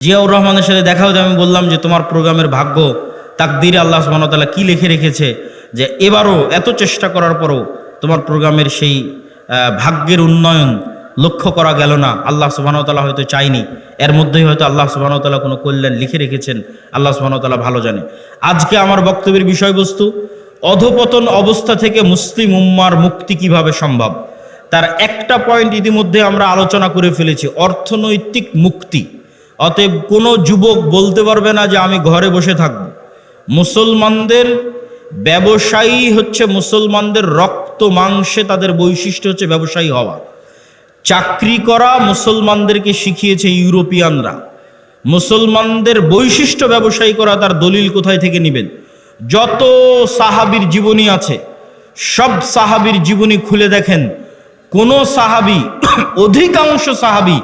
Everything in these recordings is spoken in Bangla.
জিয়াউর রহমানের সাথে দেখা হতে আমি বললাম যে তোমার প্রোগ্রামের ভাগ্য তাকদীরে আল্লাহ সুবহানাহু ওয়া তাআলা কি লিখে রেখেছে যে এবারও এত চেষ্টা করার পরও তোমার প্রোগ্রামের সেই ভাগ্যের উন্নয়ন লক্ষ্য করা গেল না। আল্লাহ সুবহানাহু ওয়া তাআলা হয়তো চাইনি, এর মধ্যেই হয়তো আল্লাহ সুবহানাহু ওয়া তাআলা কোনো কল্যাণ লিখে রেখেছেন। আল্লাহ সুবহানাহু ওয়া তাআলা ভালো জানে। আজকে আমার বক্তব্যের বিষয়বস্তু অধপতন অবস্থা থেকে মুসলিম উম্মার মুক্তি কিভাবে সম্ভব, তার একটা পয়েন্ট ইতিমধ্যে আমরা আলোচনা করে ফেলেছি, অর্থনৈতিক মুক্তি। অতএব কোনো যুবক বলতে পারবে না যে আমি ঘরে বসে থাকব। মুসলমানদের ব্যবসায়ী হচ্ছে মুসলমানদের রক্ত মাংসে তাদের বৈশিষ্ট্য হচ্ছে ব্যবসায়ী হওয়া। চাকরি করা মুসলমানদেরকে শিখিয়েছে ইউরোপিয়ানরা। মুসলমানদের বৈশিষ্ট্য ব্যবসায়ী করা, তার দলিল কোথায় থেকে নেবেন? যত সাহাবীর জীবনী আছে সব সাহাবীর জীবনী খুলে দেখেন, কোনো সাহাবী অধিকাংশ সাহাবী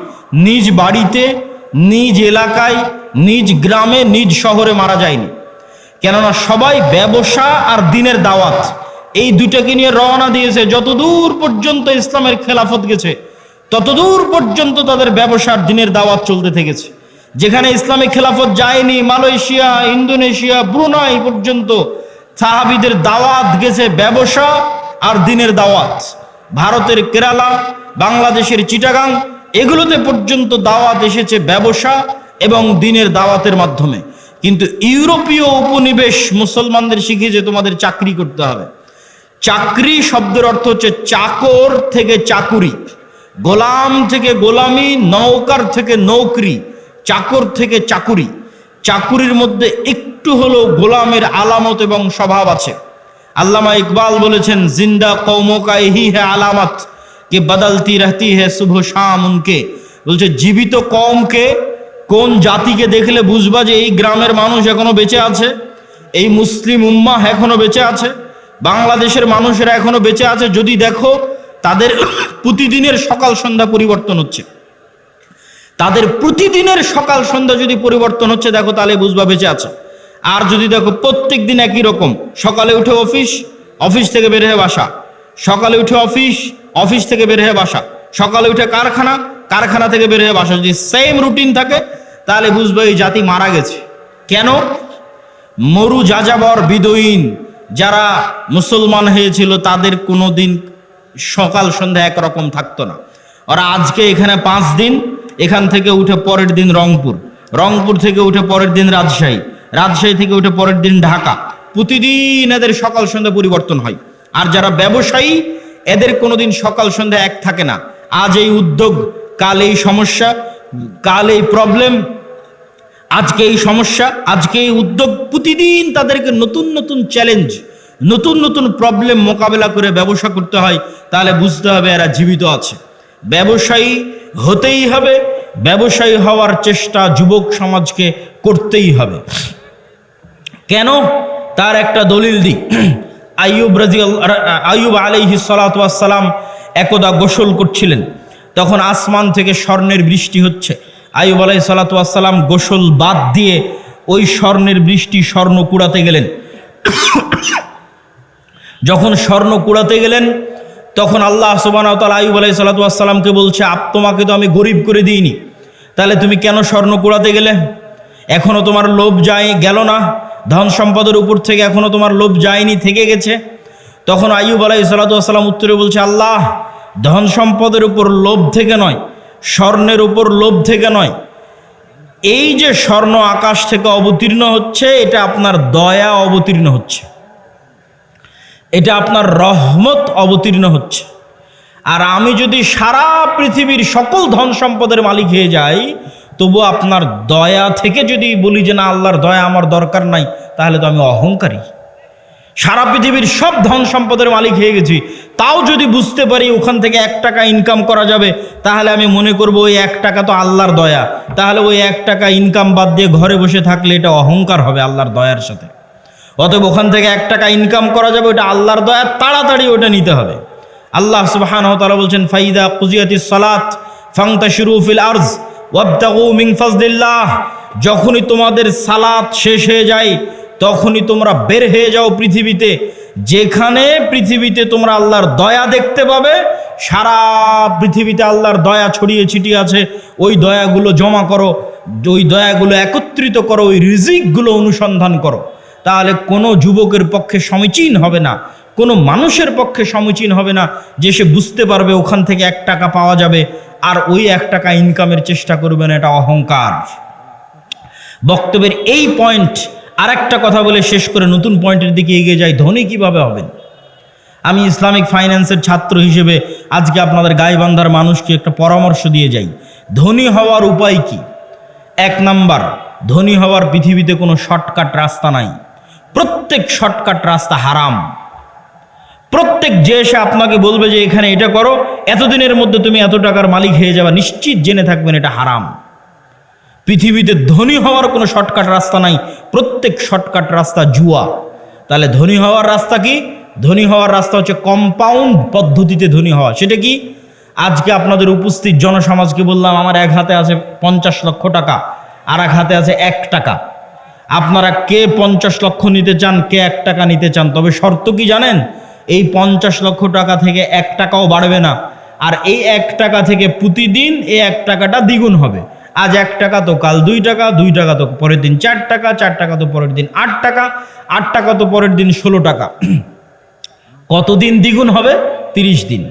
নিজ বাড়িতে, নিজ এলাকায়, নিজ গ্রামে, নিজ শহরে মারা যায়নি। কেননা সবাই ব্যবসা আর দিনের দাওয়াত এই দুটাকে নিয়ে রওনা দিয়েছে। যতদূর পর্যন্ত ইসলামের খেলাফত গেছে ততদূর পর্যন্ত তাদের ব্যবসার দিনের দাওয়াত চলতে থেকেছে। যেখানে ইসলামিক খেলাফত যায়নি, মালয়েশিয়া, ইন্দোনেশিয়া, ব্রুনাই পর্যন্ত সাহাবীদের দাওয়াত গেছে ব্যবসা আর দিনের দাওয়াত। ভারতের কেরালা, বাংলাদেশের চিটাগাং, এগুলোতে পর্যন্ত দাওয়াত এসেছে ব্যবসা এবং দিনের দাওয়াতের মাধ্যমে। কিন্তু ইউরোপীয় উপনিবেশ মুসলমানদের শিখিয়েছে তোমাদের চাকরি করতে হবে। চাকরি শব্দের অর্থ হচ্ছে চাকর থেকে চাকুরি, গোলাম থেকে গোলামি, নৌকার থেকে নৌকরি, চাকর থেকে চাকুরি। চাকুরির মধ্যে একটু হলো গোলামের আলামত এবং স্বভাব আছে। আল্লামা ইকবাল বলেছেন, জিন্দা কওমোं का यही है আলামত कि बदलती रहती है सुबह शाम उनके। বলছে জীবিত কওমকে, কোন জাতিকে দেখলে বুঝবা যে এই গ্রামের মানুষ এখনো বেঁচে আছে, এই মুসলিম উম্মাহ এখনো বেঁচে আছে, বাংলাদেশের মানুষেরা এখনো বেঁচে আছে যদি দেখো তাদের প্রতিদিনের সকাল সন্ধ্যা পরিবর্তন হচ্ছে। তাদের প্রতিদিনের সকাল সন্ধ্যা যদি পরিবর্তন হচ্ছে দেখো, তাহলে বুঝবা বেঁচে আছে। আর যদি দেখো প্রত্যেক দিন একই রকম, সকালে উঠে অফিস, অফিস থেকে বের হয়ে বাসা, সকালে উঠে অফিস, অফিস থেকে বের হয়ে বাসা, সকালে উঠে কারখানা, কারখানা থেকে বের হয়ে বাসা, যদি সেম রুটিন থাকে তাহলে বুঝবে এই জাতি মারা গেছে। কেন? মরু যাযাবর বিদুইন যারা মুসলমান হয়েছিল তাদের কোনো দিন সকাল সন্ধ্যা একরকম থাকতো না। ওরা আজকে এখানে 5 দিন, এখান থেকে উঠে পরের দিন রংপুর, রংপুর থেকে উঠে পরের দিন রাজশাহী, রাজশাহী থেকে উঠে পরের দিন ঢাকা। প্রতিদিন এদের সকাল সন্ধ্যা পরিবর্তন হয়। আর যারা ব্যবসায়ী এদের কোনোদিন সকাল সন্ধ্যা এক থাকে না। আজ এই উদ্যোগ, কাল এই সমস্যা, কাল এই প্রবলেম, আজকে এই সমস্যা, আজকে এই উদ্যোগ। প্রতিদিন তাদেরকে নতুন নতুন চ্যালেঞ্জ, নতুন নতুন প্রবলেম মোকাবেলা করে ব্যবসা করতে হয়। তাহলে বুঝতে হবে এরা জীবিত আছে। ব্যবসায়ী হতেই হবে, ব্যবসায়ী হওয়ার চেষ্টা যুবক সমাজকে করতেই হবে। কেন? তার একটা দলিল দিই। আইয়ুব আলাইহিস সালাতু ওয়াস সালাম একদা গোসল করছিলেন, তখন আসমান থেকে স্বর্ণের বৃষ্টি হচ্ছে। আইয়ুব আলাইহিস সালাতু ওয়াস সালাম গোসল বাদ দিয়ে ওই স্বর্ণের বৃষ্টি, স্বর্ণ কুড়াতে গেলেন। যখন স্বর্ণ কুড়াতে গেলেন তখন আল্লাহ সুবহানাহু ওয়া তাআলা আইয়ুব আলাইহিস সালাতু ওয়াস সালামকে বলছে, তোমাকে তো আমি গরিব করে দিইনি, তাহলে তুমি কেন স্বর্ণ কুড়াতে গেলে? এখনো তোমার লোভ গেল না? ধন সম্পদের উপর থেকে এখনো তোমার লোভ যায়নি, থেকে গেছে? তখন আইয়ুব আলাইহিস সালাতু ওয়াস সালাম উত্তরে বলছে, আল্লাহ, ধন সম্পদের উপর লোভ থেকে নয়, স্বর্ণের উপর লোভ থেকে নয়, এই যে স্বর্ণ আকাশ থেকে অবতীর্ণ হচ্ছে এটা আপনার দয়া অবতীর্ণ হচ্ছে, এটা আপনার রহমত অবতীর্ণ হচ্ছে। আর আমি যদি সারা পৃথিবীর সকল ধন সম্পদের মালিক হয়ে যাই, তবু আপনার দয়া থেকে যদি বলি যে না আল্লাহর দয়া আমার দরকার নাই, তাহলে তো আমি অহংকারী। সারা পৃথিবীর সব ধন সম্পদের মালিক হয়ে গেছি, তাও যদি বুঝতে পারি ওখান থেকে 1 টাকা ইনকাম করা যাবে, তাহলে আমি মনে করব ওই 1 টাকা তো আল্লাহর দয়া। তাহলে ওই 1 টাকা ইনকাম বাদ দিয়ে ঘরে বসে থাকলে এটা অহংকার হবে আল্লাহর দয়ার সাথে। অতএব ওখান থেকে 1 টাকা ইনকাম করা যাবে, ওটা আল্লাহর দয়া, তাড়াতাড়ি ওটা নিতে হবে। আল্লাহ সুবহানাহু ওয়া তাআলা বলছেন, ফাইদা কুজিয়াতিস সালাত ফান্তাশিরু ফিল আরজ ওয়াবতাগু মিন ফাজলিল্লাহ। যখনই তোমাদের সালাত শেষ হয়ে যায় তখনই তোমরা বের হয়ে যাও পৃথিবীতে। যেখানে পৃথিবীতে তোমরা আল্লাহর দয়া দেখতে পাবে, সারা পৃথিবীতে আল্লাহর দয়া ছড়িয়ে ছিটিয়ে আছে, ওই দয়াগুলো জমা করো। ওই দয়াগুলো একত্রিত করো, ওই রিজিকগুলো অনুসন্ধান করো, তাহলে কোনো যুবকের পক্ষে সমীচীন হবে না, কোনো মানুষের পক্ষে সমীচীন হবে না যে সে বুঝতে পারবে ওখান থেকে 1 টাকা পাওয়া যাবে আর ওই 1 টাকা ইনকামের চেষ্টা করবে না। এটা অহংকার। বক্তব্যের এই পয়েন্ট আর একটা কথা বলে শেষ করে নতুন পয়েন্টের দিকে এগিয়ে যাই। ধনী কিভাবে হবেন? আমি ইসলামিক ফাইন্যান্সের ছাত্র হিসেবে আজকে আপনাদের গাইবান্ধার মানুষকে একটা পরামর্শ দিয়ে যাই। ধনী হওয়ার উপায় কি? 1 নাম্বার, ধনী হওয়ার পৃথিবীতে কোনো শর্টকাট রাস্তা নাই। প্রত্যেক শর্টকাট রাস্তা হারাম। প্রত্যেক যে এসে আপনাকে বলবে যে এখানে এটা করো, এতদিনের মধ্যে তুমি এত টাকার মালিক হয়ে যাবে, নিশ্চিত জেনে থাকবেন এটা হারাম। পৃথিবীতে ধনী হওয়ার কোনো শর্টকাট রাস্তা নাই, প্রত্যেক শর্টকাট রাস্তা জুয়া। তাহলে ধনী হওয়ার রাস্তা কি? ধনী হওয়ার রাস্তা হচ্ছে কম্পাউন্ড পদ্ধতিতে ধনী হওয়া। সেটা কি? আজকে আপনাদের উপস্থিত জনসমাজকে বললাম আমার এক হাতে আছে 50 লক্ষ টাকা, আর এক হাতে আছে 1 টাকা। আপনারা কে 50 লক্ষ নিতে চান, কে 1 টাকা নিতে চান? তবে শর্ত কি জানেন? এই 50 লক্ষ টাকা থেকে 1 টাকাও বাড়বে না, আর এই 1 টাকা থেকে প্রতিদিন এই 1 টাকাটা দ্বিগুণ হবে। আজ 1 টাকা তো কাল 2 টাকা, 2 টাকা তো পরের দিন 4 টাকা, 4 টাকা তো পরের দিন 8 টাকা, 8 টাকা তো পরের দিন 16 টাকা। কতদিন দ্বিগুণ হবে? 30 দিন।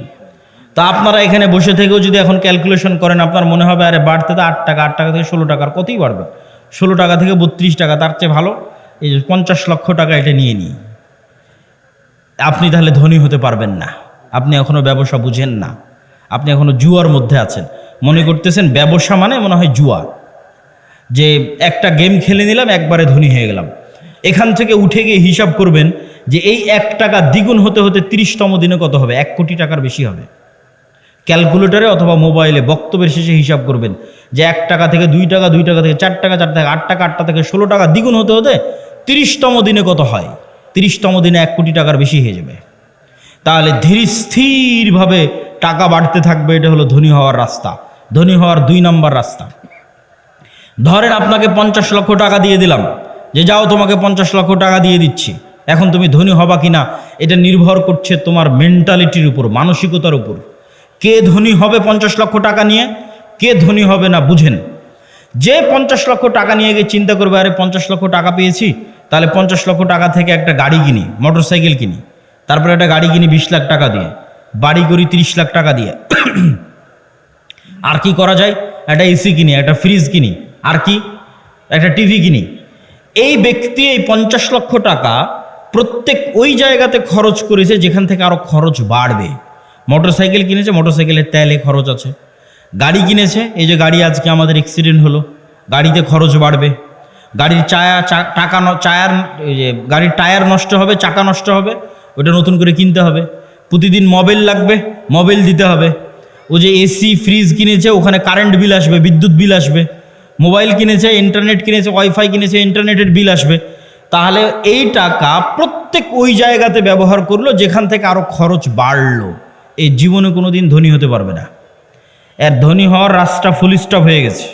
তা আপনারা এখানে বসে থেকেও যদি এখন ক্যালকুলেশন করেন, আপনার মনে হবে আরে বাড়তে তো 8 টাকা, 8 টাকা থেকে 16 টাকার কতই বাড়বে, 16 টাকা থেকে 32 টাকা, তার চেয়ে ভালো এই যে 50 লক্ষ টাকা এটা নিয়ে নিই। আপনি তাহলে ধনী হতে পারবেন না। আপনি এখনো ব্যবসা বুঝেন না, আপনি এখনো জুয়ার মধ্যে আছেন। মনে করতেছেন ব্যবসা মানে মনে হয় জুয়া, যে একটা গেম খেলে নিলাম একবারে ধনী হয়ে গেলাম। এখান থেকে উঠে গিয়ে হিসাব করবেন যে এই 1 টাকা দ্বিগুণ হতে হতে 30তম দিনে কত হবে? 1 কোটি টাকার বেশি হবে। ক্যালকুলেটরে অথবা মোবাইলে বক্তব্যের শেষে হিসাব করবেন যে 1 টাকা থেকে 2 টাকা, 2 টাকা থেকে 4 টাকা, 4 টাকা 8 টাকা, 8 টাকা থেকে 16 টাকা দ্বিগুণ হতে হতে 30তম দিনে কত হয়? 30তম দিনে 1 কোটি টাকার বেশি হয়ে যাবে। তাহলে ধীর স্থিরভাবে টাকা বাড়তে থাকবে। এটা হলো ধনী হওয়ার রাস্তা। ধনী হওয়ার 2 নম্বর রাস্তা, ধরেন আপনাকে 50 লক্ষ টাকা দিয়ে দিলাম, যে যাও তোমাকে 50 লক্ষ টাকা দিয়ে দিচ্ছি। এখন তুমি ধনী হবা কিনা এটা নির্ভর করছে তোমার মেন্টালিটির উপর, মানসিকতার উপর। কে ধনী হবে 50 লক্ষ টাকা নিয়ে, কে ধনী হবে না বুঝেন। যে 50 লক্ষ টাকা নিয়ে গিয়ে চিন্তা করবে আরে 50 লক্ষ টাকা পেয়েছি, তাহলে 50 লক্ষ টাকা থেকে একটা গাড়ি কিনি, মোটরসাইকেল কিনি, তারপরে একটা গাড়ি কিনি 20 লাখ টাকা দিয়ে, বাড়ি করি 30 লাখ টাকা দিয়ে, আর কি করা যায়? একটা এসি কিনি, একটা ফ্রিজ কিনি, আর কি একটা টিভি কিনি। এই ব্যক্তি এই 50 লক্ষ টাকা প্রত্যেক ওই জায়গাতে খরচ করেছে যেখান থেকে আরো খরচ বাড়বে। মোটরসাইকেল কিনেছে, মোটরসাইকেলের তেলে খরচ আছে। গাড়ি কিনেছে, এই যে গাড়ি আজকে আমাদের অ্যাক্সিডেন্ট হলো, গাড়িতে খরচ বাড়বে। গাড়ির গাড়ির টায়ার নষ্ট হবে, চাকা নষ্ট হবে, ওটা নতুন করে কিনতে হবে। প্রতিদিন মোবাইল লাগবে, মোবাইল দিতে হবে। ও যে এসি ফ্রিজ কিনেছে, ওখানে কারেন্ট বিল আসবে, বিদ্যুৎ বিল আসবে। মোবাইল কিনেছে, ইন্টারনেট কিনেছে, ওয়াইফাই কিনেছে, ইন্টারনেটের বিল আসবে। তাহলে এই টাকা প্রত্যেক ওই জায়গাতে ব্যবহার করলো যেখান থেকে আরো খরচ বাড়লো। এই জীবনে কোনো দিন ধনী হতে পারবে না। এর ধনী হওয়ার রাস্তা ফুল স্টপ হয়ে গেছে।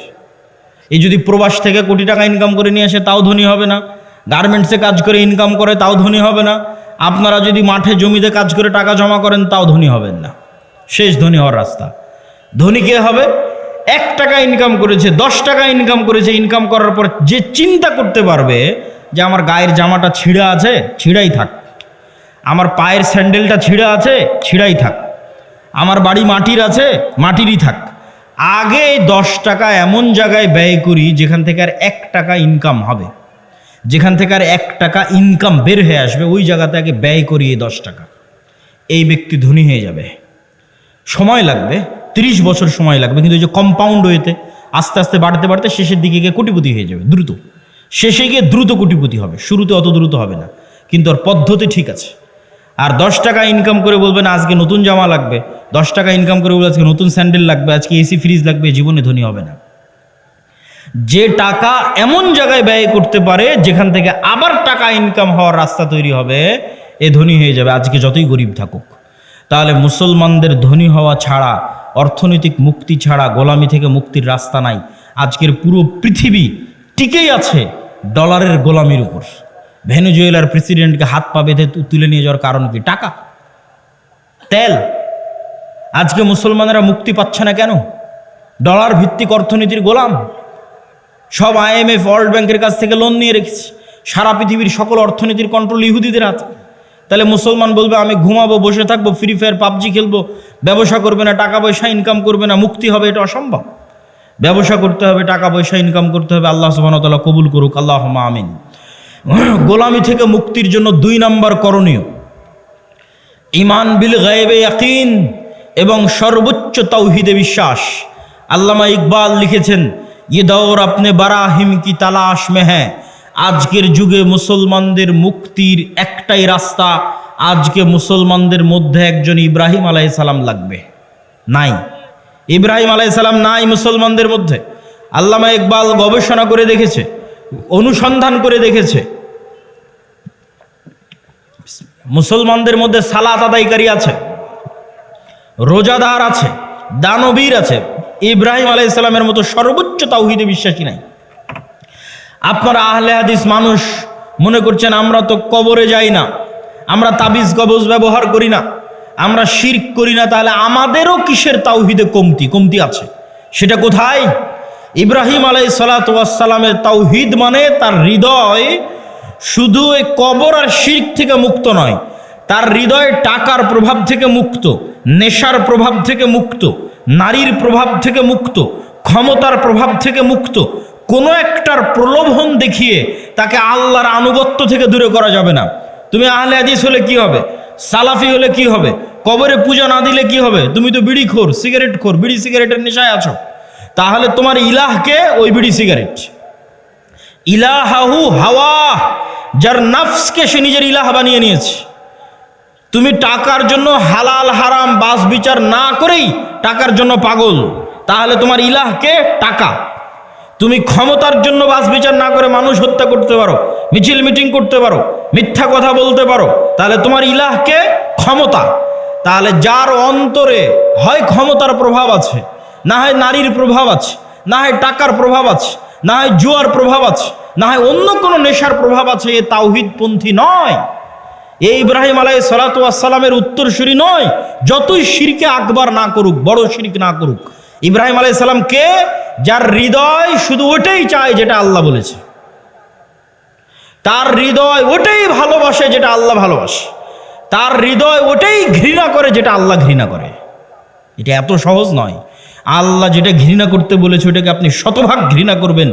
এই যদি প্রবাস থেকে কোটি টাকা ইনকাম করে নিয়ে আসে তাও ধনী হবে না, গার্মেন্টসে কাজ করে ইনকাম করে তাও ধনী হবে না, আপনারা যদি মাঠে জমিতে কাজ করে টাকা জমা করেন তাও ধনী হবেন না। শেষ ধনী হওয়ার রাস্তা। ধনী কে হবে? 1 টাকা ইনকাম করেছে, 10 টাকা ইনকাম করেছে, ইনকাম করার পর যে চিন্তা করতে পারবে যে আমার গায়ের জামাটা ছিঁড়া আছে, ছিঁড়াই থাক, আমার পায়ের স্যান্ডেলটা ছিঁড়া আছে, ছিঁড়াই থাক, আমার বাড়ি মাটির আছে, মাটিরই থাক। আগে 10 টাকা এমন জায়গায় ব্যয় করি যেখান থেকে আর 1 টাকা ইনকাম হবে, যেখান থেকে আর 1 টাকা ইনকাম বের হয়ে আসবে, ওই জায়গাতে আগে ব্যয় করি এই 10 টাকা। এই ব্যক্তি ধনী হয়ে যাবে। সময় লাগবে, 30 বছর সময় লাগবে, কিন্তু ওই যে কম্পাউন্ড ওয়েতে আস্তে আস্তে বাড়তে বাড়তে শেষের দিকে গিয়ে কোটিপতি হয়ে যাবে দ্রুত। শেষে গিয়ে দ্রুত কোটিপতি হবে, শুরুতে অত দ্রুত হবে না, কিন্তু ওর পদ্ধতি ঠিক আছে। আর 10 টাকা ইনকাম করে বলবেন আজকে নতুন জামা লাগবে, 10 টাকা ইনকাম করে বলবে আজকে নতুন স্যান্ডেল লাগবে, আজকে এসি ফ্রিজ লাগবে, জীবনে ধনী হবে না। যে টাকা এমন জায়গায় ব্যয় করতে পারে যেখান থেকে আবার টাকা ইনকাম হওয়ার রাস্তা তৈরি হবে, এ ধনী হয়ে যাবে, আজকে যতই গরিব থাকুক। তাহলে মুসলমানদের ধনী হওয়া ছাড়া, অর্থনৈতিক মুক্তি ছাড়া গোলামি থেকে মুক্তির রাস্তা নাই। আজকের পুরো পৃথিবী টিকেই আছে ডলারের গোলামির উপর। ভেনেজুয়েলার প্রেসিডেন্টকে হাত পা বেঁধে তুলে নিয়ে যাওয়ার কারণ কি? টাকা, তেল। আজকে মুসলমানেরা মুক্তি পাচ্ছে না কেন? ডলার ভিত্তিক অর্থনীতির গোলাম। সব IMF ওয়ার্ল্ড ব্যাংকের কাছ থেকে লোন নিয়ে রেখেছে। সারা পৃথিবীর সকল অর্থনীতির কন্ট্রোল ইহুদিদের হাতে। তাহলে মুসলমান বলবে আমি ঘুমাবো, বসে থাকবো, ফ্রি ফায়ার পাবজি খেলবো, ব্যবসা করবে না, টাকা পয়সা ইনকাম করবে না, মুক্তি হবে? এটা অসম্ভব। ব্যবসা করতে হবে, টাকা পয়সা ইনকাম করতে হবে। আল্লাহ সুবহানাহু ওয়া তাআলা কবুল করুক, আল্লাহুম্মা আমিন। গোলামি থেকে মুক্তির জন্য 2 নম্বর করণীয় ঈমান বিল গায়বে ইয়াকিন এবং সর্বোচ্চ তাওহীদে বিশ্বাস। আল্লামা ইকবাল লিখেছেন, ये दौर अपने बराहिम की तलाश में है। আজকের যুগে মুসলমানদের মুক্তির একটাই রাস্তা, আজকে মুসলমানদের মধ্যে একজন ইব্রাহিম আলাইহিস সালাম লাগবে। নাই, ইব্রাহিম আলাইহিস সালাম নাই মুসলমানদের মধ্যে। আল্লামা ইকবাল গবেষণা করে দেখেছে, অনুসন্ধান করে দেখেছে, মুসলমানদের মধ্যে সালাত আদায়কারী আছে, রোজাদার আছে, দানবীর আছে, ইব্রাহিম আলাইহিস সালামের মতো সর্বোচ্চ তাওহীদে বিশ্বাসী নাই। আপনারা আহলে হাদিস মানুষ মনে করছেন আমরা তো কবরে যাই না, আমরা তাবিজ কবজ ব্যবহার করি না, আমরা শিরক করি না, তাহলে আমাদেরও কিসের তাওহীদে কমতি আছে? সেটা কোথায়? ইব্রাহিম আলাইহিস সালাতু ওয়াস সালামের তাওহীদ মানে তার হৃদয় শুধু এই কবর আর শিরক থেকে মুক্ত নয়, তার হৃদয় টাকার প্রভাব থেকে মুক্ত, নেশার প্রভাব থেকে মুক্ত, নারীর প্রভাব থেকে মুক্ত, ক্ষমতার প্রভাব থেকে মুক্ত। কোনো একটার প্রলোভন দেখিয়ে তাকে আল্লাহর আনুগত্য থেকে দূরে করা যাবে না। তুমি আহলে হাদিস হলে কি হবে? সালাফি হলে কি হবে? কবরে পূজা না দিলে কি হবে? তুমি তো বিড়িখোর, সিগারেটখোর, বিড়ি সিগারেটের নেশায় আছো। তাহলে তোমার ইলাহকে ওই বিড়ি সিগারেট। ইলাহাহু হাওয়া, যার নফসকে সে নিজের ইলাহ বানিয়ে নিয়েছে। তুমি টাকার জন্য হালাল হারাম বাস বিচার না করেই টাকার জন্য পাগল, তাহলে তোমার ইলাহকে টাকা। তুমি ক্ষমতার জন্য বাস বিচার না করে মানুষ হত্যা করতে পারো, মিছিল মিটিং করতে পারো, মিথ্যা কথা বলতে পারো, তাহলে তোমার ইলাহকে ক্ষমতা। তাহলে যার অন্তরে হয় ক্ষমতার প্রভাব আছে, না হয় নারীর প্রভাব আছে, না হয় টাকার প্রভাব আছে, না হয় জুয়ার প্রভাব আছে, না হয় অন্য কোনো নেশার প্রভাব আছে, এ তাওহীদপন্থী নয়। এই ইব্রাহিম আলাইহিস সালাতু ওয়াস সালামের উত্তরসূরি নয়। যতই শিরকে আকবার না করুক, বড় শিরক না করুক, ইব্রাহিম আলাইহিস সালাম কে? যার হৃদয় শুধু ওটাই চায় যেটা আল্লাহ বলেছে, তার হৃদয় ওটাই ভালোবাসে যেটা আল্লাহ ভালোবাসে, তার হৃদয় ওটাই ঘৃণা করে যেটা আল্লাহ ঘৃণা করে। এটা এত সহজ নয়। আল্লাহ যেটা ঘৃণা করতে বলেছে ওটাকে আপনি শতভাগ ঘৃণা করবেন,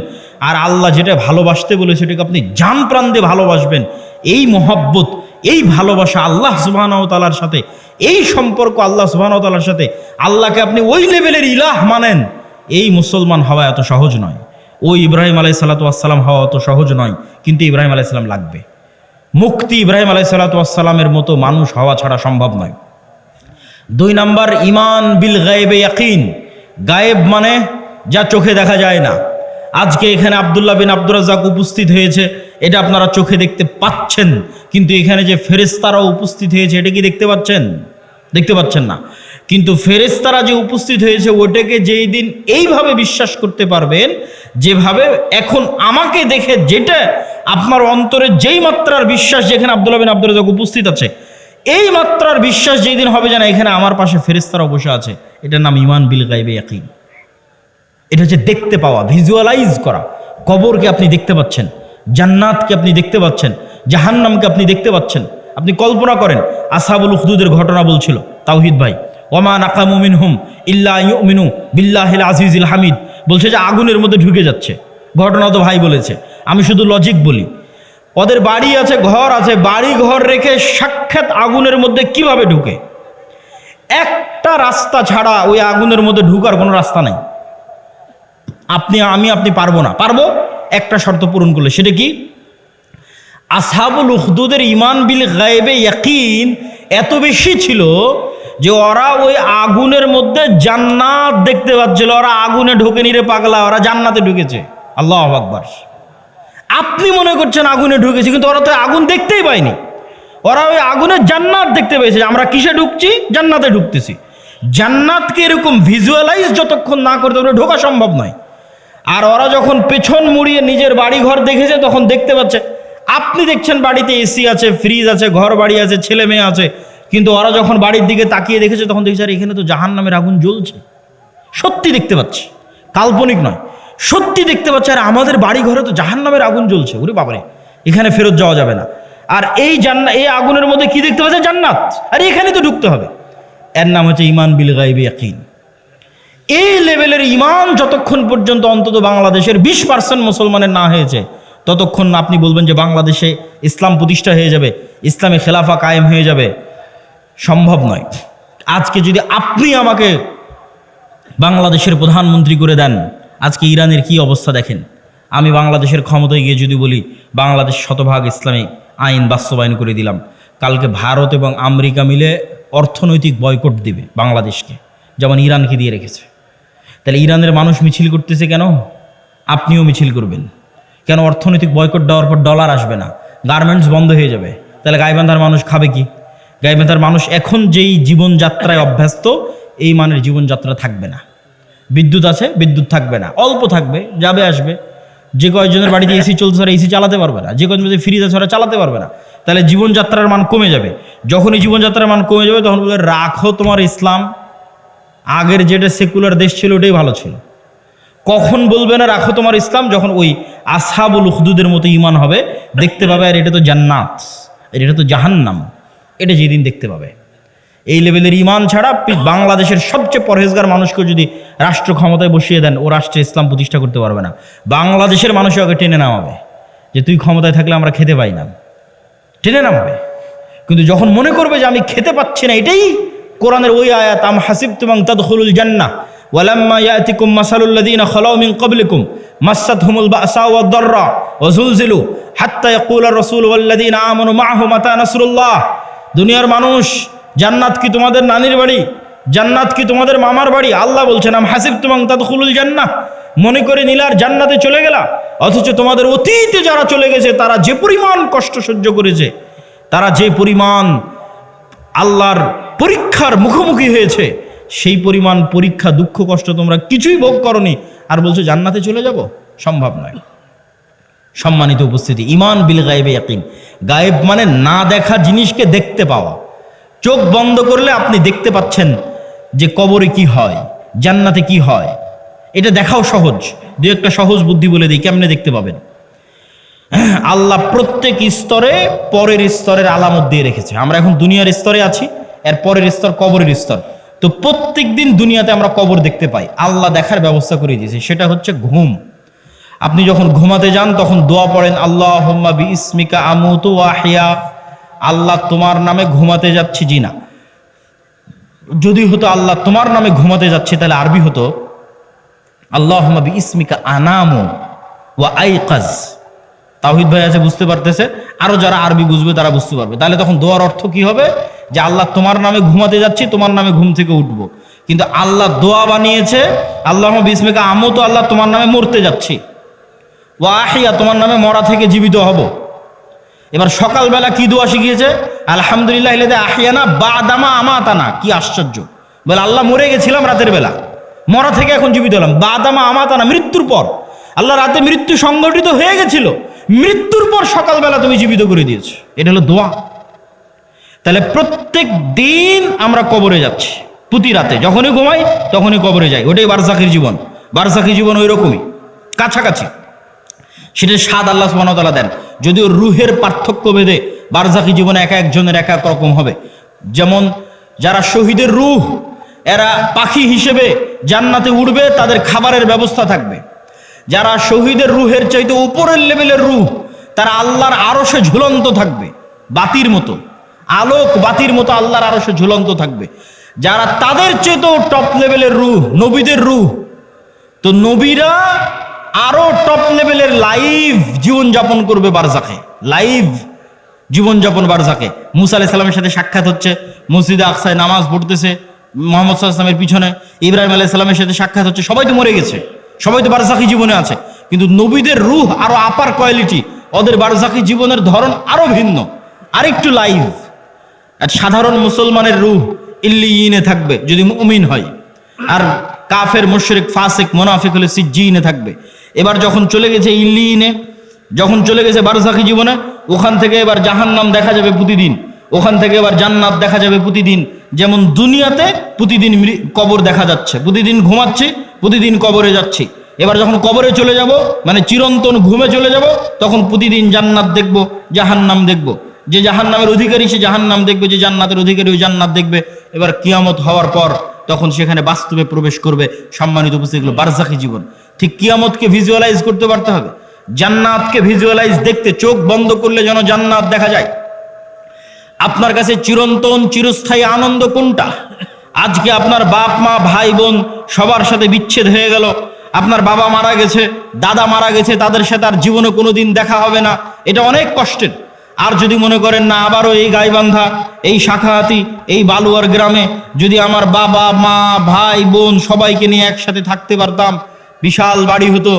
আর আল্লাহ যেটা ভালোবাসতে বলেছে ওটাকে আপনি জান প্রাণ দিয়ে ভালোবাসবেন। এই মহব্বত, এই ভালোবাসা আল্লাহ সুবহানাহু ওয়া তাআলার সাথে, এই সম্পর্ক আল্লাহ সুবহানাহু ওয়া তাআলার সাথে, আল্লাহকে আপনি ওই লেভেলের ইলাহ মানেন, এই মুসলমান হওয়া এত সহজ নয়। ওই ইব্রাহিম আলাইহিস সালাতু ওয়াস সালাম হওয়া অত সহজ নয়, কিন্তু ইব্রাহিম আলাইহিস সালাম লাগবে। মুক্তি ইব্রাহিম আলাইহিস সালাতু ওয়াস সালামের মতো মানুষ হওয়া ছাড়া সম্ভব নয়। 2 নম্বর ঈমান বিল গায়বে ইয়াকিন। গায়েব মানে যা চোখে দেখা যায় না। আজকে এখানে আব্দুল্লাহ বিন আব্দুর রাজ্জাক উপস্থিত হয়েছে, এটা আপনারা চোখে দেখতে পাচ্ছেন, কিন্তু এখানে যে ফেরেশতারা উপস্থিত হয়েছে এটা কি দেখতে পাচ্ছেন? দেখতে পাচ্ছেন না। কিন্তু ফেরেশতারা যে উপস্থিত হয়েছে ওটাকে যেই দিন এইভাবে বিশ্বাস করতে পারবেন, যেভাবে এখন আমাকে দেখে যেটা আপনার অন্তরে যেই মাত্রার বিশ্বাস, যেখানে আব্দুল্লাহ বিন আব্দুর রাজ্জাক উপস্থিত আছে, এই মাত্রার বিশ্বাস যেই দিন হবে যেন এখানে আমার পাশে ফেরেশতারা বসে আছে, এটার নাম ঈমান বিল গায়বে ইয়াকিন। এটা হচ্ছে দেখতে পাওয়া, ভিজুয়ালাইজ করা। কবরকে আপনি দেখতে পাচ্ছেন, জান্নাতকে আপনি দেখতে পাচ্ছেন, জাহান্নামকে আপনি দেখতে পাচ্ছেন। আপনি কল্পনা করেন, আসহাবুল উখদুদের ঘটনা বলছিল তাওহীদ ভাই, ওমা নাকামু মিনহুম ইল্লা ইউমিনু বিল্লাহিল আজিজিল হামিদ, বলছে যে আগুনের মধ্যে ঢুকে যাচ্ছে। ঘটনা তো ভাই বলেছে, আমি শুধু লজিক বলি। ওদের বাড়ি আছে, ঘর আছে, বাড়ি ঘর রেখে সাক্ষাৎ আগুনের মধ্যে কিভাবে ঢুকে? একটা রাস্তা ছাড়া ওই আগুনের মধ্যে ঢুকার কোনো রাস্তা নাই। আপনি পারবো না। পারবো একটা শর্ত পূরণ করলে। সেটা কি? আসহাবুল উখদুদের ঈমান বিল গায়বে ইয়াকিন এত বেশি ছিল যে ওরা ওই আগুনের মধ্যে জান্নাত দেখতে পাচ্ছিল। ওরা আগুনে ঢোকেনি রে পাগলা, ওরা জান্নাতে ঢুকেছে। আল্লাহু আকবার। আপনি মনে করছেন আগুনে ঢুকেছে, কিন্তু ওরা তো আগুন দেখতেই পায়নি। ওরা ওই আগুনের জান্নাত দেখতে পেয়েছে। আমরা কিসে ঢুকছি? জান্নাতে ঢুকতেছি। জান্নাতকে এরকম ভিজুয়ালাইজ যতক্ষণ না করতে পারে ঢোকা সম্ভব নয়। আর ওরা যখন পেছন মুড়িয়ে নিজের বাড়ি ঘর দেখেছে তখন দেখতে পাচ্ছে। আপনি দেখছেন বাড়িতে এসি আছে, ফ্রিজ আছে, ঘর বাড়ি আছে, ছেলে মেয়ে আছে, কিন্তু ওরা যখন বাড়ির দিকে তাকিয়ে দেখেছে তখন দেখছে আর এখানে তো জাহান্নামের আগুন জ্বলছে। সত্যি দেখতে পাচ্ছে, কাল্পনিক নয়। সত্যি দেখতে পাচ্ছে আর আমাদের বাড়ি ঘরে তো জাহান্নামের আগুন জ্বলছে, ওরে বাবারে, এখানে ফেরত যাওয়া যাবে না। আর এই এই আগুনের মধ্যে কি দেখতে পাচ্ছে? জান্নাত। আর এখানে তো ঢুকতে হবে। এর নাম হচ্ছে ঈমান বিল গায়বি ইয়াকিন। এই লেভেলের ঈমান যতক্ষণ পর্যন্ত অন্তত বাংলাদেশের 20% মুসলমানের না হয়েছে, ততক্ষণ আপনি বলবেন যে বাংলাদেশে ইসলাম প্রতিষ্ঠা হয়ে যাবে, ইসলামে খেলাফা কায়েম হয়ে যাবে, সম্ভব নয়। আজকে যদি আপনি আমাকে বাংলাদেশের প্রধানমন্ত্রী করে দেন, আজকে ইরানের কি অবস্থা দেখেন। আমি বাংলাদেশের ক্ষমতায় গিয়ে যদি বলি বাংলাদেশ শতভাগ ইসলামী আইন বাস্তবায়ন করে দিলাম, কালকে ভারত এবং আমেরিকা মিলে অর্থনৈতিক বয়কট দিবে বাংলাদেশকে, যেমন ইরানকে দিয়ে রেখেছে। তাহলে ইরানের মানুষ মিছিল করতেছে কেন? আপনিও মিছিল করবেন কেন? অর্থনৈতিক বয়কট দেওয়ার পর ডলার আসবে না, গার্মেন্টস বন্ধ হয়ে যাবে। তাহলে গাইবান্ধার মানুষ খাবে কি? গাইবান্ধার মানুষ এখন যেই জীবনযাত্রায় অভ্যস্ত, এই মানের জীবনযাত্রা থাকবে না। বিদ্যুৎ আছে, বিদ্যুৎ থাকবে না, অল্প থাকবে, যাবে আসবে। যে কয়েকজনের বাড়িতে এসি চলছে ওরা এসি চালাতে পারবে না, যে কয়েকজন ফ্রিজ আছে ওরা চালাতে পারবে না। তাহলে জীবনযাত্রার মান কমে যাবে। যখনই জীবনযাত্রার মান কমে যাবে তখন বলবে রাখো তোমার ইসলাম, আগের যেটা সেকুলার দেশ ছিল ওটাই ভালো ছিল। কখন বলবে না রাখো তোমার ইসলাম? যখন ওই আসহাবুল উখদুদের মতো ঈমান হবে, দেখতে পাবে আর এটা তো জান্নাত, এটা তো জাহান্নাম, এটা যেদিন দেখতে পাবে। এই লেভেলের ঈমান ছাড়া বাংলাদেশের সবচেয়ে পরহেজগার মানুষকে যদি রাষ্ট্র ক্ষমতায় বসিয়ে দেন, ও রাষ্ট্রে ইসলাম প্রতিষ্ঠা করতে পারবে না। বাংলাদেশের মানুষও আগে টেনে নামাবে যে তুই ক্ষমতায় থাকলে আমরা খেতে পাই না, টেনে নামাবে। কিন্তু যখন মনে করবে যে আমি খেতে পাচ্ছি না, এটাই কোরআনের ওই আয়াত, আম হাসিবতুম আন তাদখুলুল জান্নাহ ওয়ালাম্মা ইয়াতিকুম মাসালুল লাযীনা খালাউ মিন ক্বাবলিকুম মাসাতহুমুল বাসা ওয়াদ দাররা ওয়া যুলজিলু হাত্তা ইয়াকুলার রাসূল ওয়াল লাযীনা আমানু মাআহু মাতা নাসরুল্লাহ। দুনিয়ার মানুষ, জান্নাত কি তোমাদের নানির বাড়ি? জান্নাত কি তোমাদের মামার বাড়ি? আল্লাহ বলছেন আম হাসিবতুম আন তাদখুলুল জান্নাহ, মনে করে নিলার জান্নাতে চলে গেলা, অথচ তোমাদের অতীতে যারা চলে গেছে তারা যে পরিমাণ কষ্ট সহ্য করেছে, তারা যে পরিমাণ আল্লাহর পরীক্ষার মুখোমুখি হয়েছে, সেই পরিমাণ পরীক্ষা দুঃখ কষ্ট তোমরা কিছুই ভোগ করনি, আর বলছো জান্নাতে চলে যাব? সম্ভব নয়। সম্মানিত উপস্থিতি, ঈমান বিল গায়বি ইয়াকিন। গায়েব মানে না দেখা জিনিসকে দেখতে পাওয়া। চোখ বন্ধ করলে আপনি দেখতে পাচ্ছেন যে কবরে কি হয়, জান্নাতে কি হয়, এটা দেখাও সহজ। দু একটা সহজ বুদ্ধি বলে দিই, কেমনে দেখতে পাবেন। আল্লাহ প্রত্যেক স্তরে পরের স্তরের আলামত দিয়ে রেখেছে। আমরা এখন দুনিয়ার স্তরে আছি, এর পরের স্তর কবরের স্তর। তো প্রত্যেক দিন দুনিয়াতে আমরা কবর দেখতে পাই, আল্লাহ দেখার ব্যবস্থা করে দিয়েছে। সেটা হচ্ছে ঘুম। আপনি যখন ঘুমাতে যান তখন দোয়া পড়েন, আল্লাহুম্মা বিইসমিকা আমুতু ওয়া আহইয়া। আল্লাহ তোমার নামে ঘুমাতে যাচ্ছি। জি না, যদি হতো আল্লাহ তোমার নামে ঘুমাতে যাচ্ছে, তাহলে আরবি হতো আল্লাহুম্মা বিইসমিকা আনামু ওয়া আইকাজ। তাওহীদ ভাই আছে, বুঝতে পারতেছে, আরো যারা আরবি বুঝবে তারা বুঝতে পারবে। তাহলে তখন দোয়ার অর্থ কি হবে? যে আল্লাহ তোমার নামে ঘুমাতে যাচ্ছি, তোমার নামে ঘুম থেকে উঠবো। কিন্তু আল্লাহ দোয়া বানিয়েছে আল্লাহুম্মা বিইসমিকা আমুতু, আল্লাহ তোমার নামে মরতে যাচ্ছি, ওয়া আহইয়া, তোমার নামে মরা থেকে জীবিত হব। এবার সকালবেলা কি দোয়া শিখিয়েছে? আলহামদুলিল্লাহ ইল্লাযী আহইয়ানা বাদামা আমাতানা। কি আশ্চর্য! বলে আল্লাহ মরে গেছিলাম রাতের বেলা, মরা থেকে এখন জীবিত হলাম। বাদামা আমাতানা, মৃত্যুর পর। আল্লাহ রাতে মৃত্যু সংগঠিত হয়ে গেছিল, মৃত্যুর পর সকালবেলা তুমি জীবিত করে দিয়েছো। এটা হলো দোয়া। তাহলে প্রত্যেক দিন আমরা কবরে যাচ্ছি, প্রতি রাতে যখনই ঘুমাই তখনই কবরে যাই। ওটাই বারজাখের জীবন। বারজাখী জীবন ওই রকমই, কাছাকাছি। সেটার স্বাদ আল্লাহ সুবহানাহু ওয়া তাআলা দেন। যদিও রুহের পার্থক্য ভেদে বারজাখী জীবনে এক একজনের এক এক রকম হবে। যেমন যারা শহীদের রূহ, এরা পাখি হিসেবে জান্নাতে উড়বে, তাদের খাবারের ব্যবস্থা থাকবে। যারা শহীদের রুহের চাইতে উপরের লেভেলের রূহ, তারা আল্লাহর আরশে ঝুলন্ত থাকবে, বাতির মতো, আলোক বাতির মতো আল্লাহর আরশে ঝুলন্ত থাকবে। যারা তাদের চেয়েতেও টপ লেভেলের রূহ, নবীদের রূহ, তো নবীরা আরো টপ লেভেলের লাইভ জীবনযাপন করবে বারজাখে, লাইভ জীবনযাপন বারজাখে। মুসা আলাইহিস সালামের সাথে সাক্ষাৎ হচ্ছে, মসজিদে আকসায় নামাজ পড়তেছে মুহাম্মদ সাল্লাল্লাহু আলাইহি ওয়াসাল্লামের পিছনে। ইব্রাহিম আলাইহিস সালামের সাথে সাক্ষাৎ হচ্ছে। সবাই তো মরে গেছে, সবাই তো বারজাখী জীবনে আছে, কিন্তু নবীদের রূহ আরো আপার কোয়ালিটি, ওদের বারজাখী জীবনের ধরন আরো ভিন্ন, আরেকটু লাইভ। আর সাধারণ মুসলমানের রূহ ইল্লিয়িনে থাকবে যদি মুমিন হয়, আর কাফের, মুশরিক, ফাসিক, মুনাফিক হলে সিজ্জিনে থাকবে। এবার যখন চলে গেছে ইল্লিয়িনে, যখন চলে গেছে বারজাখী জীবনে, ওখান থেকে এবার জাহান্নাম দেখা যাবে প্রতিদিন, ওখান থেকে এবার জান্নাত দেখা যাবে প্রতিদিন। যেমন দুনিয়াতে প্রতিদিন কবর দেখা যাচ্ছে, প্রতিদিন ঘুমাচ্ছি, প্রতিদিন কবরে যাচ্ছি, এবার যখন কবরে চলে যাব, মানে চিরন্তন ঘুমে চলে যাব, তখন প্রতিদিন জান্নাত দেখব, জাহান্নাম দেখব। যে জাহান্নামের অধিকারী সে জাহান্নাম দেখবে, যে জান্নাতের অধিকারী ওই জান্নাত দেখবে। এবার কিয়ামত হওয়ার পর তখন সেখানে বাস্তবে প্রবেশ করবে। সম্মানিত উপস্থিতি, বারজাখী জীবন। ঠিক কিয়ামতকে ভিজুয়ালাইজ করতে পারতে হবে, জান্নাতকে ভিজুয়ালাইজ, দেখতে চোখ বন্ধ করলে যেন জান্নাত দেখা যায়। আপনার কাছে চিরন্তন চিরস্থায়ী আনন্দ কোনটা? আজকে আপনার বাপ মা ভাই বোন সবার সাথে বিচ্ছেদ হয়ে গেল, আপনার বাবা মারা গেছে, দাদা মারা গেছে, তাদের সাথে আর জীবনে কোনোদিন দেখা হবে না, এটা অনেক কষ্টের। আর যদি মনে করেন না, আবারও এই গাইবান্ধা, এই শাখাহাতি, এই বালুয়ার গ্রামে যদি আমার বাবা মা ভাই বোন সবাইকে নিয়ে একসাথে থাকতে পারতাম, বিশাল বাড়ি হতো,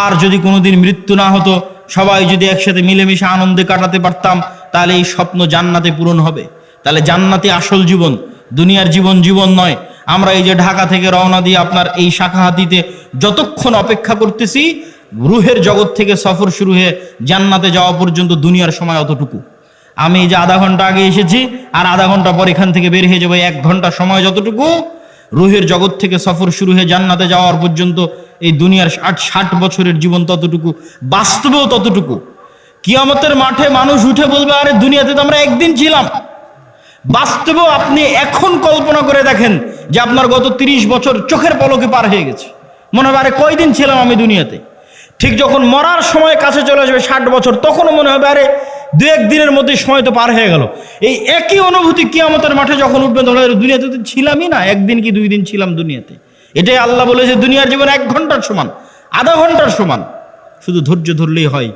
আর যদি কোনোদিন মৃত্যু না হতো, সবাই যদি একসাথে মিলেমিশে আনন্দে কাটাতে পারতাম, তাহলে এই স্বপ্ন জান্নাতে পূরণ হবে। তাহলে জান্নাতে আসল জীবন, দুনিয়ার জীবন জীবন নয়। আমরা এই যে ঢাকা থেকে রওনা দিয়ে আপনার এই শাখাহাতিতে যতক্ষণ অপেক্ষা করতেছি, রুহের জগৎ থেকে সফর শুরু হয়ে জান্নাতে যাওয়া পর্যন্ত দুনিয়ার সময় অতটুকু। আমি এই যে আধা ঘন্টা আগে এসেছি, আর আধা ঘন্টা পর এখান থেকে বের হয়ে যাবো, 1 ঘন্টা সময় যতটুকু, রুহের জগৎ থেকে সফর শুরু হয়ে জান্নাতে যাওয়ার পর্যন্ত এই দুনিয়ার 60 বছরের জীবন ততটুকু, বাস্তবেও ততটুকু। কিয়ামতের মাঠে মানুষ উঠে বলবে, আরে দুনিয়াতে তো আমরা একদিন ছিলাম। বাস্তবেও আপনি এখন কল্পনা করে দেখেন যে আপনার গত 30 বছর চোখের পলকে পার হয়ে গেছে। মনে হবে আরে কয়দিন ছিলাম আমি দুনিয়াতে। ঠিক যখন মরার সময় কাছে চলে আসবে 60 বছর, তখনও মনে হবে আরে 2-1 দিনের মধ্যে সময় তো পার হয়ে গেল। এই একই অনুভূতি কিয়ামতের মাঠে যখন উঠবেন, তখন দুনিয়াতে তো ছিলামই না, 1 দিন কি 2 দিন ছিলাম দুনিয়াতে। এটাই আল্লাহ বলেছে দুনিয়ার জীবন 1 ঘন্টার সমান, আধা ঘন্টার সমান। শুধু ধৈর্য ধরলেই হয়,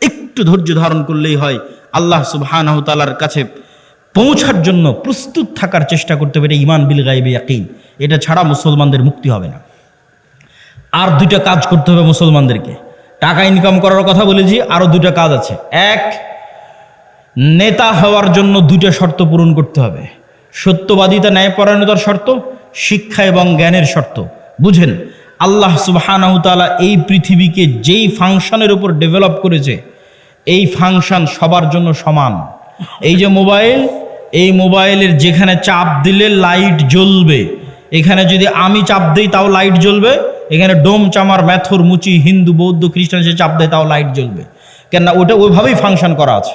একটু ধৈর্য ধারণ করলেই হয়। আল্লাহ সুবহানাহু ওয়া তাআলার কাছে পৌঁছার জন্য প্রস্তুত থাকার চেষ্টা করতে হবে। ঈমান বিল গায়বি ইয়াকিন, এটা ছাড়া মুসলমানদের মুক্তি হবে না। আর 2টা কাজ করতে হবে মুসলমানদেরকে। টাকা ইনকাম করার কথা বলেছি, আরো 2টা কাজ আছে। 1, নেতা হওয়ার জন্য 2টা শর্ত পূরণ করতে হবে। সত্যবাদিতা, ন্যায়পরায়ণতার শর্ত, শিক্ষা এবং জ্ঞানের শর্ত। বুঝেন, আল্লাহ সুবহানাহু ওয়া তাআলা এই পৃথিবীকে যেই ফাংশনের উপর ডেভেলপ করেছে, এই ফাংশন সবার জন্য সমান। এই যে মোবাইল, এই মোবাইলের যেখানে চাপ দিলে লাইট জ্বলবে, এখানে যদি আমি চাপ দিই তাও লাইট জ্বলবে। এখানে ডোম চামার ম্যাথর মুচি হিন্দু বৌদ্ধ খ্রিস্টান সে চাপ দেয় তাও লাইট জ্বলবে, কেননা ওটা ওইভাবেই ফাংশন করা আছে।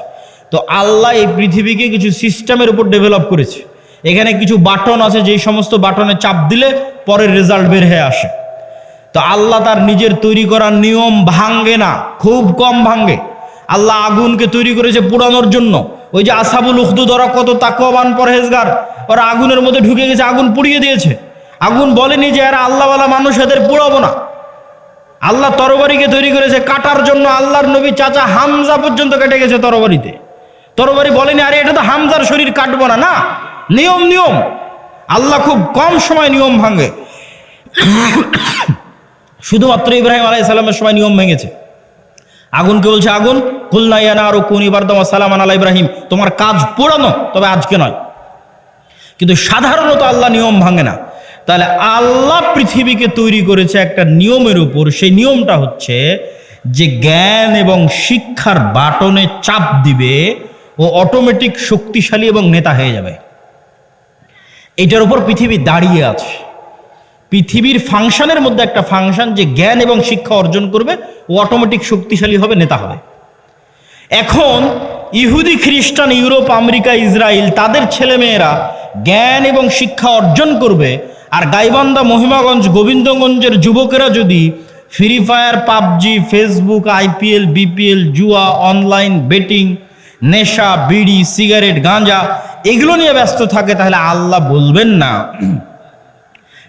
তো আল্লাহ এই পৃথিবীকে কিছু সিস্টেমের উপর ডেভেলপ করেছে। এখানে কিছু বাটন আছে, যেই সমস্ত বাটনে চাপ দিলে পরের রেজাল্ট বের হয়ে আসে। তো আল্লাহ তার নিজের তৈরি করা নিয়ম ভাঙ্গে না, খুব কম ভাঙ্গে। আল্লাহ আগুনকে তৈরি করেছে পোড়ানোর জন্য। ওই যে আসহাবুল উখদুদ, ওরা কত তাকওয়াবান পরহেজগার, ওরা আগুনের মধ্যে ঢুকে গেছে, আগুন পুড়িয়ে দিয়েছে। আগুন বলেনি যে এরা আল্লাহওয়ালা মানুষ, এদের পোড়াবো না। আল্লাহ তরবারিকে তৈরি করেছে কাটার জন্য। আল্লাহর নবী চাচা হামজা পর্যন্ত কেটে গেছে তরবারিতে। তরবারি বলেনি আরে এটা তো হামজার শরীর কাটবো না, না, নিয়ম নিয়ম। আল্লাহ খুব কম সময় নিয়ম ভাঙে। শুধুমাত্র ইব্রাহিম আলাইহিস সালামের সময় নিয়ম ভেঙেছে। আগুনকে বলছে, আগুন কুলনা ইয়া নারু কুনি বারদাম ওয়া সালামান আলা ইব্রাহিম, তোমার কাজ পোড়ানো, তবে আজকে নয়। কিন্তু সাধারণত আল্লাহ নিয়ম ভাঙে না। তাহলে আল্লাহ পৃথিবীকে তৈরি করেছে একটা নিয়মের উপর। সেই নিয়মটা হচ্ছে যে জ্ঞান এবং শিক্ষার বাটনে চাপ দিবে, ও অটোমেটিক শক্তিশালী এবং নেতা হয়ে যাবে। এটার উপর পৃথিবী দাঁড়িয়ে আছে। পৃথিবীর ফাংশনের মধ্যে একটা ফাংশন, যে জ্ঞান এবং শিক্ষা অর্জন করবে ও অটোমেটিক শক্তিশালী হবে, নেতা হবে। এখন ইহুদি খ্রিস্টান, ইউরোপ, আমেরিকা, ইসরায়েল, তাদের ছেলেমেয়েরা জ্ঞান এবং শিক্ষা অর্জন করবে, আর গাইবান্ধা, মহিমাগঞ্জ, গোবিন্দগঞ্জের যুবকেরা যদি free fire, PUBG, Facebook, IPL, BPL, জুয়া, অনলাইন বেটিং, নেশা, বিড়ি, সিগারেট, গাঁজা এগুলো নিয়ে ব্যস্ত থাকে, তাহলে আল্লাহ বলবেন না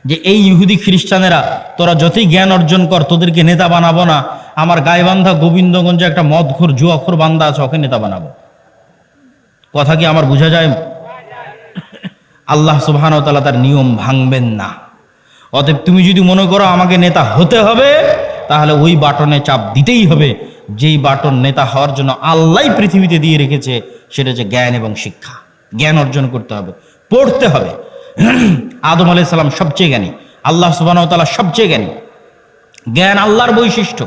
যে এই ইহুদি খ্রিস্টানেরা তোরা যতই জ্ঞান অর্জন কর, তোদেরকে নেতা বানাবো না। আমার গাইবান্ধা, গোবিন্দগঞ্জে একটা মদখোর, জুয়াখোর বান্দা আছে, ওকে নেতা বানাবো। কথা কি আমার বোঝা যায়? আল্লাহ সুবহানাহু ওয়া তাআলা তার নিয়ম ভাঙবেন না। অতএব তুমি যদি মনে করো আমাকে নেতা হতে হবে, তাহলে ওই বাটনে চাপ দিতেই হবে যেই বাটন নেতা হওয়ার জন্য আল্লাহ পৃথিবীতে দিয়ে রেখেছে, সেটা হচ্ছে জ্ঞান এবং শিক্ষা। জ্ঞান অর্জন করতে হবে, পড়তে হবে। আদম আলাইহিস সালাম সবচেয়ে জ্ঞানী, আল্লাহ সুবহানাহু ওয়া তাআলা সবচেয়ে জ্ঞানী। জ্ঞান আল্লাহর বৈশিষ্ট্য,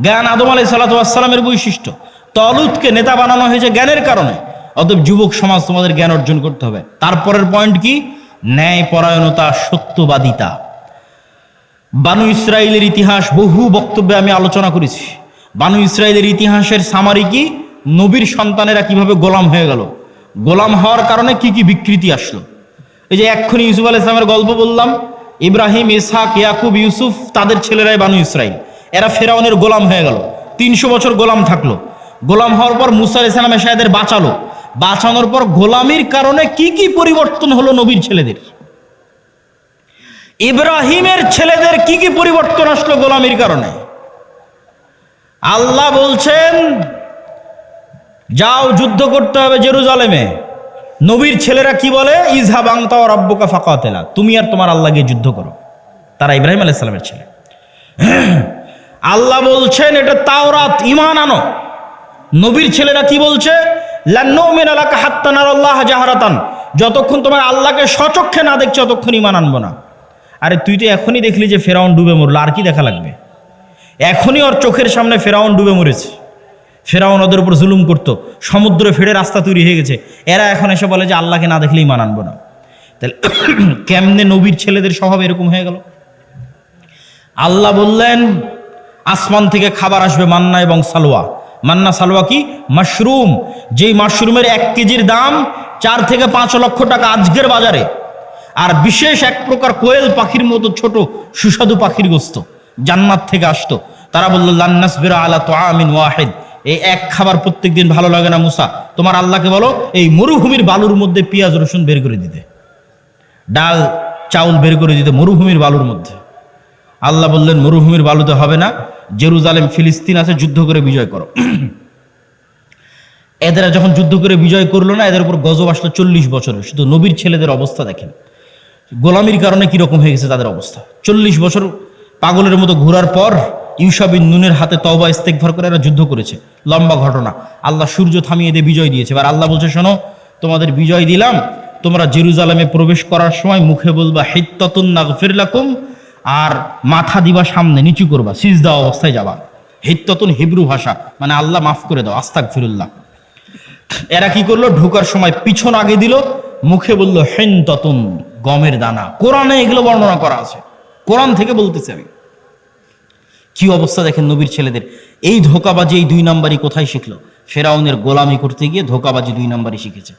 জ্ঞান আদম আলাইহিস সালামের বৈশিষ্ট্য। তলুতকে নেতা বানানো হয়েছে জ্ঞানের কারণে। অতএব যুবক সমাজ, তোমাদের জ্ঞান অর্জন করতে হবে। তারপরের পয়েন্ট কি? ন্যায় পরায়ণতা, সত্যবাদিতা। বানু ইসরায়েলের ইতিহাস বহু বক্তব্যে আমি আলোচনা করেছি। বানু ইসরায়েলের ইতিহাসের সামারি কি, নবীর সন্তানেরা কিভাবে গোলাম হয়ে গেল, গোলাম হওয়ার কারণে কি কি বিকৃতি আসলো। এই যে এক্ষুনি ইউসুফ আলাইহিস সালামের গল্প বললাম, ইব্রাহিম, ইসহাক, ইয়াকুব, ইউসুফ, তাদের ছেলেরাই বানু ইসরায়েল। এরা ফেরাউনের গোলাম হয়ে গেল, 300 বছর গোলাম থাকলো। গোলাম হওয়ার পর মুসা আলাইহিস সালাম এসে এদের বাঁচালো। বাঁচানোর পর গোলামির কারণে কি কি পরিবর্তন হলো নবীর ছেলেদের, ইব্রাহিমের ছেলেদের কি কি পরিবর্তন আসলো গোলামির কারণে। আল্লাহ বলছেন যাও যুদ্ধ করতে হবে জেরুজালেমে। নবীর ছেলেরা কি বলে, ইযহাব আনতা ওয়া রাব্বুকা ফাকাতিলা, তুমি আর তোমার আল্লাহ গিয়ে যুদ্ধ করো। তারা ইব্রাহিম আলাইহিস সালামের ছেলে। আল্লাহ বলছেন এটা তাওরাত, ঈমান আনো। নবীর ছেলেরা কি বলছে, লান নুমিনা লাকা হাত্তা নারাল্লাহ জাহরাতান, যতক্ষণ তোমার আল্লাহকে স্বচক্ষে না দেখছো ততক্ষণ ঈমান আনবো না। আরে তুই তো এখনই দেখলি যে ফেরাউন ডুবে মরলো, আর কি দেখা লাগবে? এখনই ওর চোখের সামনে ফেরাউন ডুবে মরেছে। ফেরাউন ওদের উপর জুলুম করতো, সমুদ্রে ফেড়ে রাস্তা তৈরি হয়ে গেছে। এরা এখন এসে বলে যে আল্লাহকে না দেখলে ঈমান আনবো না। তাহলে কেমনে নবীর ছেলেদের স্বভাব এরকম হয়ে গেল? আল্লাহ বললেন আসমান থেকে খাবার আসবে, মান্না এবং সালোয়া। মান্না সালোয়া কি? মাশরুম। যেই মাশরুমের 1 কেজির দাম 4 থেকে 5 লক্ষ টাকা আজকের বাজারে। আর বিশেষ এক প্রকার কোয়েল পাখির মতো ছোট সুস্বাদু পাখির গোস্ত জান্নাত থেকে আসতো। তারা বলল লান নাসবিরা আলা তুআমিন ওয়াহিদ, এই এক খাবার প্রত্যেকদিন ভালো লাগে না মুসা, তোমার আল্লাহকে বলো এই মরুভূমির বালুর মধ্যে পেঁয়াজ রসুন বের করে দিতে, ডাল চাউল বের করে দিতে মরুভূমির বালুর মধ্যে। আল্লাহ বললেন মরুভূমির বালুতে হবে না, জেরুজালেম ফিলিস্তিন আছে, যুদ্ধ করে বিজয় করো। এদের যখন যুদ্ধ করে বিজয় করলো না, এদের উপর গজব আসলো 40 বছরে। শুধু নবীর ছেলেদের অবস্থা দেখেন, গোলামির কারণে কিরকম হয়ে গেছে তাদের অবস্থা। 40 বছর পাগলের মতো ঘোরার পর ইউশা বিন নুনের হাতে তওবা ইস্তেগফার করে এরা যুদ্ধ করেছে। লম্বা ঘটনা। আল্লাহ সূর্য থামিয়ে দিয়ে বিজয় দিয়েছে। এবার আল্লাহ বলছে শোনো, তোমাদের বিজয় দিলাম, তোমরা জেরুজালেমে প্রবেশ করার সময় মুখে বলবা হিত্তাতুন নাগফির লাকুম, আর মাথা দিবা সামনে, নিচু করবা, সিজদা অবস্থায় যাবা। হিত্তাতুন হিব্রু ভাষা, মানে আল্লাহ মাফ করে দাও, আস্তাগফিরুল্লাহ। এরা কি করলো, ঢোকার সময় পিছন আগে দিল, মুখে বলল হিনতাতুন, গমের দানা। কোরআনে এগুলো বর্ণনা করা আছে, কোরআন থেকে বলতেছি আমি। কি অবস্থা দেখেন নবীর ছেলেদের। এই ধোকাবাজি, এই 2 নাম্বারই কোথায় শিখলো? ফেরাউনের গোলামি করতে গিয়ে ধোকাবাজি 2 নাম্বারই শিখেছে।